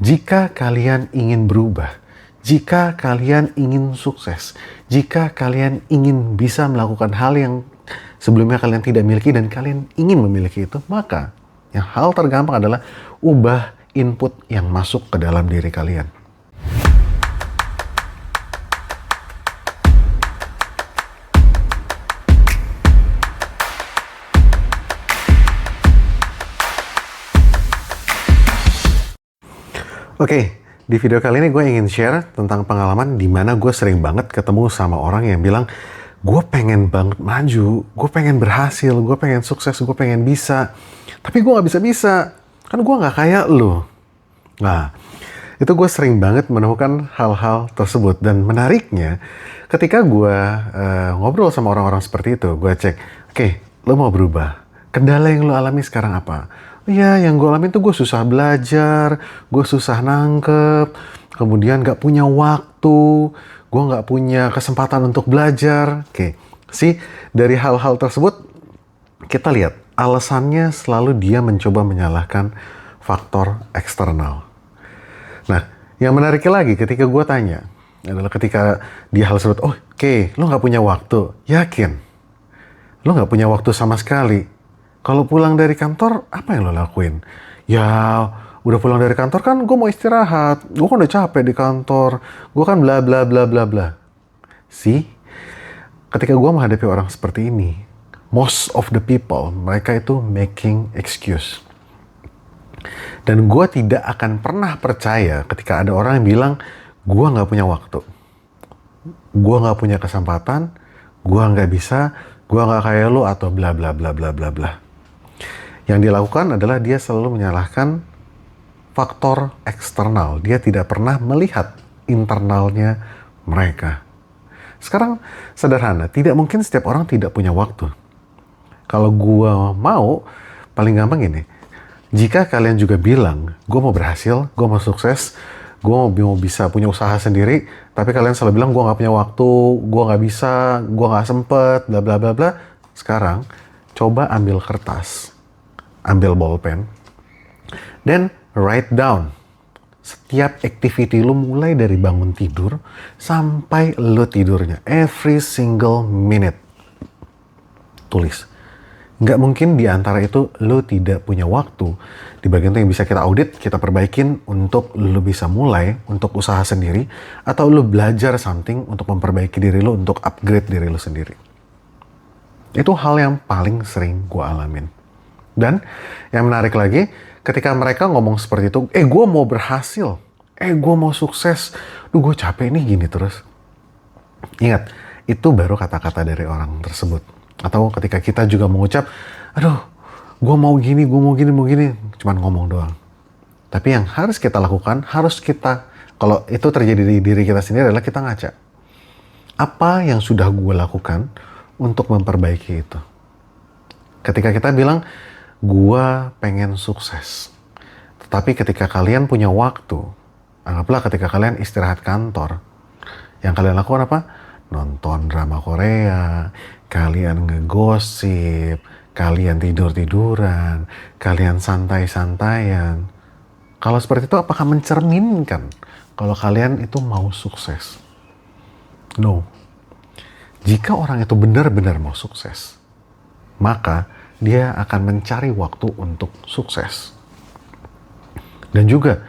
Jika kalian ingin berubah, jika kalian ingin sukses, jika kalian ingin bisa melakukan hal yang sebelumnya kalian tidak miliki dan kalian ingin memiliki itu, maka yang hal tergampang adalah ubah input yang masuk ke dalam diri kalian. Oke, di video kali ini gue ingin share tentang pengalaman di mana gue sering banget ketemu sama orang yang bilang, gue pengen banget maju, gue pengen berhasil, gue pengen sukses, gue pengen bisa, tapi gue gak bisa-bisa, kan gue gak kayak lo. Nah, itu gue sering banget menemukan hal-hal tersebut. Dan menariknya, ketika gue ngobrol sama orang-orang seperti itu, gue cek, oke, lo mau berubah, kendala yang lo alami sekarang apa? Ya, yang gue alamin tuh gue susah belajar, gue susah nangkep, kemudian gak punya waktu, gue gak punya kesempatan untuk belajar. Oke, dari hal-hal tersebut, kita lihat alasannya selalu dia mencoba menyalahkan faktor eksternal. Nah, yang menariknya lagi ketika gue tanya, adalah ketika dia hal tersebut, oke, lo gak punya waktu, yakin? Lo gak punya waktu sama sekali? Kalau pulang dari kantor, apa yang lo lakuin? Ya, udah pulang dari kantor kan gue mau istirahat. Gue kan udah capek di kantor. Gue kan bla bla bla bla bla. Ketika gue menghadapi orang seperti ini, most of the people, mereka itu making excuse. Dan gue tidak akan pernah percaya ketika ada orang yang bilang, gue gak punya waktu. Gue gak punya kesempatan. Gue gak bisa. Gue gak kayak lo atau bla bla bla bla bla bla. Yang dilakukan adalah dia selalu menyalahkan faktor eksternal. Dia tidak pernah melihat internalnya mereka. Sekarang sederhana, tidak mungkin setiap orang tidak punya waktu. Kalau gua mau, paling gampang gini. Jika kalian juga bilang, gue mau berhasil, gue mau sukses, gue mau bisa punya usaha sendiri, tapi kalian selalu bilang gue gak punya waktu, gue gak bisa, gue gak sempet, bla bla bla bla. Sekarang, coba ambil kertas, ambil bolpen, dan write down setiap activity lu mulai dari bangun tidur sampai lu tidurnya. Every single minute. Tulis. Nggak mungkin di antara itu lu tidak punya waktu. Di bagian itu yang bisa kita audit, kita perbaikin untuk lu bisa mulai untuk usaha sendiri, atau lu belajar something untuk memperbaiki diri lu, untuk upgrade diri lu sendiri. Itu hal yang paling sering gue alamin. Dan yang menarik lagi, ketika mereka ngomong seperti itu, gue mau berhasil, gue mau sukses, gue capek nih gini terus. Ingat, itu baru kata-kata dari orang tersebut. Atau ketika kita juga mengucap, gue mau gini, cuman ngomong doang. Tapi yang harus kita lakukan, kalau itu terjadi di diri kita sendiri adalah kita ngaca. Apa yang sudah gue lakukan untuk memperbaiki itu? Ketika kita bilang, gue pengen sukses. Tetapi ketika kalian punya waktu, anggaplah ketika kalian istirahat kantor, yang kalian lakukan apa? Nonton drama Korea, kalian ngegosip, kalian tidur-tiduran, kalian santai-santaian. Kalau seperti itu, apakah mencerminkan kalau kalian itu mau sukses? No. Jika orang itu benar-benar mau sukses, maka dia akan mencari waktu untuk sukses. Dan juga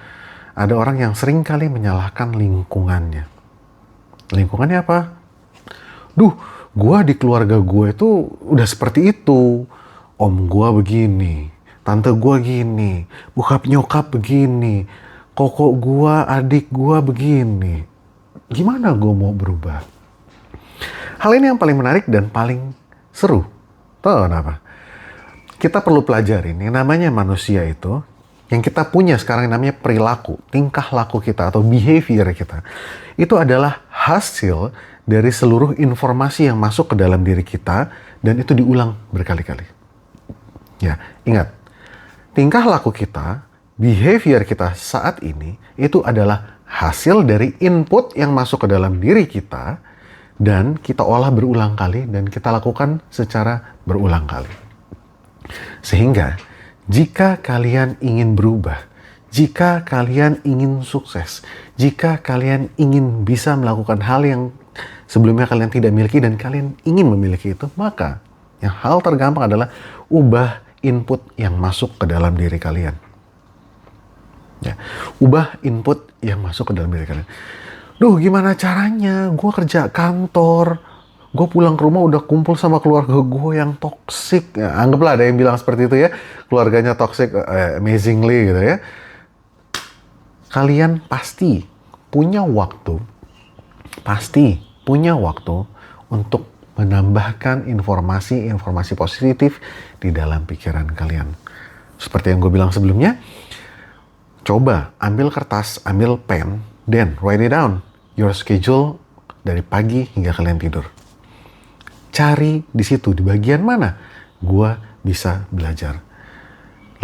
ada orang yang sering kali menyalahkan lingkungannya. Lingkungannya apa? Gue di keluarga gue itu udah seperti itu. Om gue begini, tante gue gini, bokap nyokap begini, koko gue, adik gue begini. Gimana gue mau berubah? Hal ini yang paling menarik dan paling seru. Tahu kenapa? Kita perlu pelajarin yang namanya manusia itu, yang kita punya sekarang yang namanya perilaku, tingkah laku kita atau behavior kita. Itu adalah hasil dari seluruh informasi yang masuk ke dalam diri kita dan itu diulang berkali-kali. Ya, ingat, tingkah laku kita, behavior kita saat ini itu adalah hasil dari input yang masuk ke dalam diri kita dan kita olah berulang kali dan kita lakukan secara berulang kali. Sehingga jika kalian ingin berubah, Jika kalian ingin sukses, jika kalian ingin bisa melakukan hal yang sebelumnya kalian tidak miliki dan kalian ingin memiliki itu, maka yang hal tergampang adalah ubah input yang masuk ke dalam diri kalian. Ya, ubah input yang masuk ke dalam diri kalian. Duh, gimana caranya? Gue kerja kantor, gue pulang ke rumah udah kumpul sama keluarga gue yang toksik. Ya, anggaplah ada yang bilang seperti itu ya, keluarganya toksik, amazingly gitu ya. Kalian pasti punya waktu untuk menambahkan informasi positif di dalam pikiran kalian. Seperti yang gue bilang sebelumnya, coba ambil kertas, ambil pen, then write it down. Your schedule dari pagi hingga kalian tidur. Cari di situ, di bagian mana gue bisa belajar.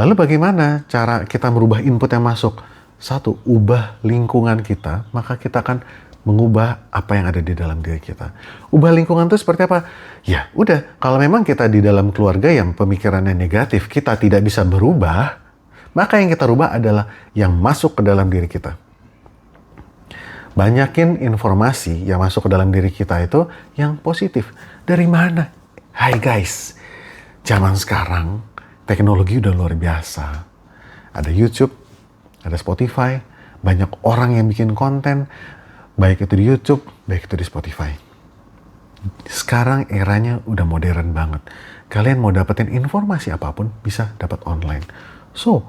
Lalu bagaimana cara kita merubah input yang masuk? Satu, ubah lingkungan kita, maka kita akan mengubah apa yang ada di dalam diri kita. Ubah lingkungan itu seperti apa? Ya udah, kalau memang kita di dalam keluarga yang pemikirannya negatif, kita tidak bisa berubah, maka yang kita rubah adalah yang masuk ke dalam diri kita. Banyakin informasi yang masuk ke dalam diri kita itu yang positif. Dari mana? Hai guys, zaman sekarang teknologi udah luar biasa. Ada YouTube, ada Spotify, banyak orang yang bikin konten, baik itu di YouTube, baik itu di Spotify. Sekarang eranya udah modern banget. Kalian mau dapetin informasi apapun bisa dapat online. So,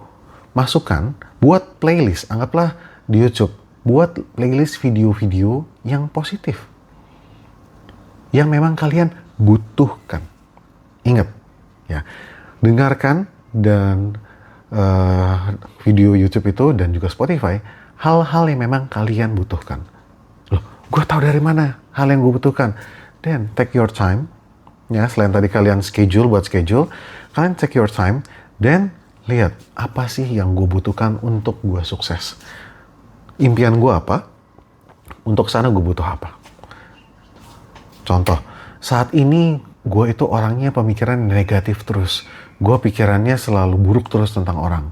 masukkan, buat playlist, anggaplah di YouTube, buat playlist video-video yang positif. Yang memang kalian butuhkan. Ingat, ya, dengarkan dan video YouTube itu dan juga Spotify, hal-hal yang memang kalian butuhkan. Loh, gue tahu dari mana hal yang gue butuhkan. Then, take your time. Ya, selain tadi kalian buat schedule, kalian take your time, then lihat, apa sih yang gue butuhkan untuk gue sukses? Impian gue apa? Untuk sana gue butuh apa? Contoh, saat ini gue itu orangnya pemikiran negatif terus. Gue pikirannya selalu buruk terus tentang orang.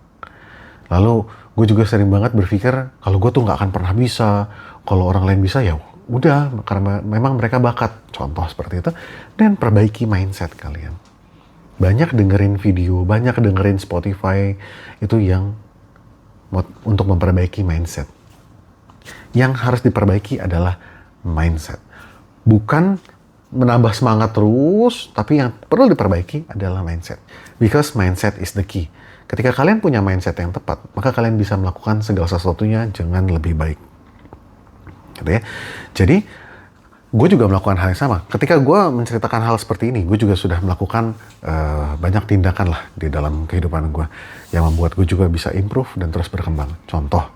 Lalu gue juga sering banget berpikir kalau gue tuh gak akan pernah bisa. Kalau orang lain bisa ya udah, karena memang mereka bakat. Contoh seperti itu. Dan perbaiki mindset kalian. Banyak dengerin video, banyak dengerin Spotify. Itu yang untuk memperbaiki mindset. Yang harus diperbaiki adalah mindset. Bukan menambah semangat terus, tapi yang perlu diperbaiki adalah mindset. Because mindset is the key. Ketika kalian punya mindset yang tepat, maka kalian bisa melakukan segala sesuatunya dengan lebih baik. Gitu ya. Jadi, gue juga melakukan hal yang sama. Ketika gue menceritakan hal seperti ini, gue juga sudah melakukan banyak tindakan lah di dalam kehidupan gue yang membuat gue juga bisa improve dan terus berkembang. Contoh,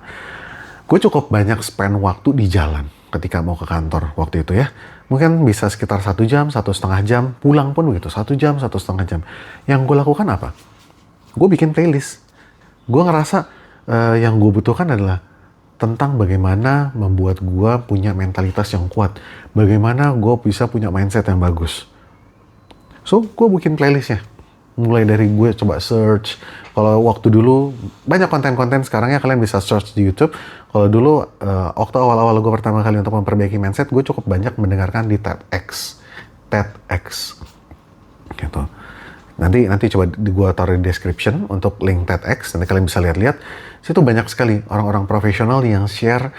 gue cukup banyak spend waktu di jalan ketika mau ke kantor waktu itu ya. Mungkin bisa sekitar 1 jam, 1,5 jam, pulang pun begitu, 1 jam, 1,5 jam. Yang gue lakukan apa? Gue bikin playlist. Gue ngerasa yang gue butuhkan adalah tentang bagaimana membuat gue punya mentalitas yang kuat. Bagaimana gue bisa punya mindset yang bagus. So, gue bikin playlistnya. Mulai dari gue coba search. Kalau waktu dulu, banyak konten-konten sekarang ya kalian bisa search di YouTube. Kalau dulu, waktu awal-awal gue pertama kali untuk memperbaiki mindset, gue cukup banyak mendengarkan di TEDx. Gitu. Nanti coba gue taruh di description untuk link TEDx. Nanti kalian bisa lihat-lihat. Situ banyak sekali orang-orang profesional yang share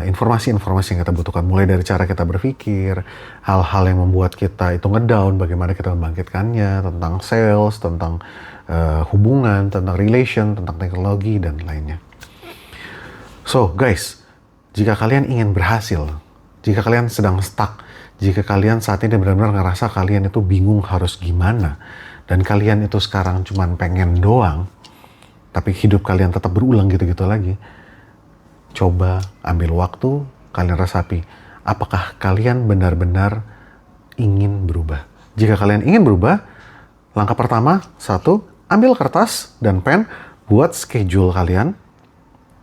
informasi-informasi yang kita butuhkan. Mulai dari cara kita berpikir, hal-hal yang membuat kita itu ngedown, bagaimana kita membangkitkannya, tentang sales, tentang hubungan, tentang relation, tentang teknologi, dan lainnya. So, guys, jika kalian ingin berhasil, jika kalian sedang stuck, jika kalian saat ini benar-benar ngerasa kalian itu bingung harus gimana, dan kalian itu sekarang cuman pengen doang, tapi hidup kalian tetap berulang gitu-gitu lagi, coba ambil waktu, kalian resapi, apakah kalian benar-benar ingin berubah? Jika kalian ingin berubah, langkah pertama, 1, ambil kertas dan pen, buat schedule kalian,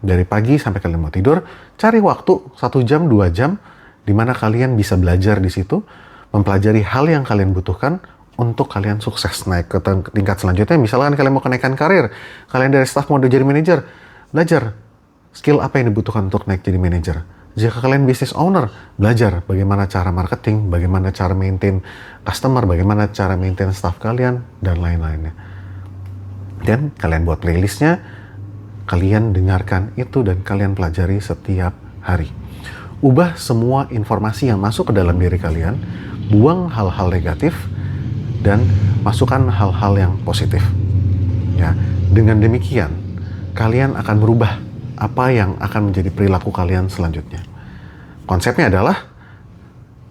dari pagi sampai kalian mau tidur, cari waktu 1 jam, 2 jam, di mana kalian bisa belajar di situ, mempelajari hal yang kalian butuhkan untuk kalian sukses naik ke tingkat selanjutnya. Misalkan kalian mau kenaikan karir, kalian dari staff mau jadi manajer, belajar skill apa yang dibutuhkan untuk naik jadi manajer. Jika kalian business owner, belajar bagaimana cara marketing, bagaimana cara maintain customer, bagaimana cara maintain staff kalian, dan lain-lainnya. Dan kalian buat playlistnya, kalian dengarkan itu dan kalian pelajari setiap hari. Ubah semua informasi yang masuk ke dalam diri kalian, buang hal-hal negatif, dan masukkan hal-hal yang positif. Ya, dengan demikian, kalian akan berubah apa yang akan menjadi perilaku kalian selanjutnya. Konsepnya adalah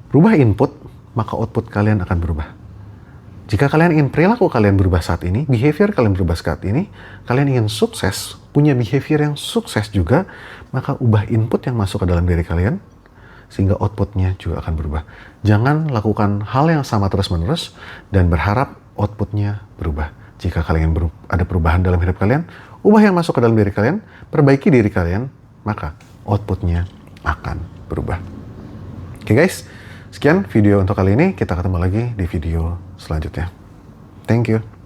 berubah input, maka output kalian akan berubah. Jika kalian ingin perilaku kalian berubah saat ini, behavior kalian berubah saat ini, kalian ingin sukses, punya behavior yang sukses juga, maka ubah input yang masuk ke dalam diri kalian, sehingga outputnya juga akan berubah. Jangan lakukan hal yang sama terus-menerus dan berharap outputnya berubah. Jika kalian ada perubahan dalam hidup kalian, ubah yang masuk ke dalam diri kalian, perbaiki diri kalian, maka outputnya akan berubah. Oke guys, sekian video untuk kali ini. Kita ketemu lagi di video selanjutnya. Thank you.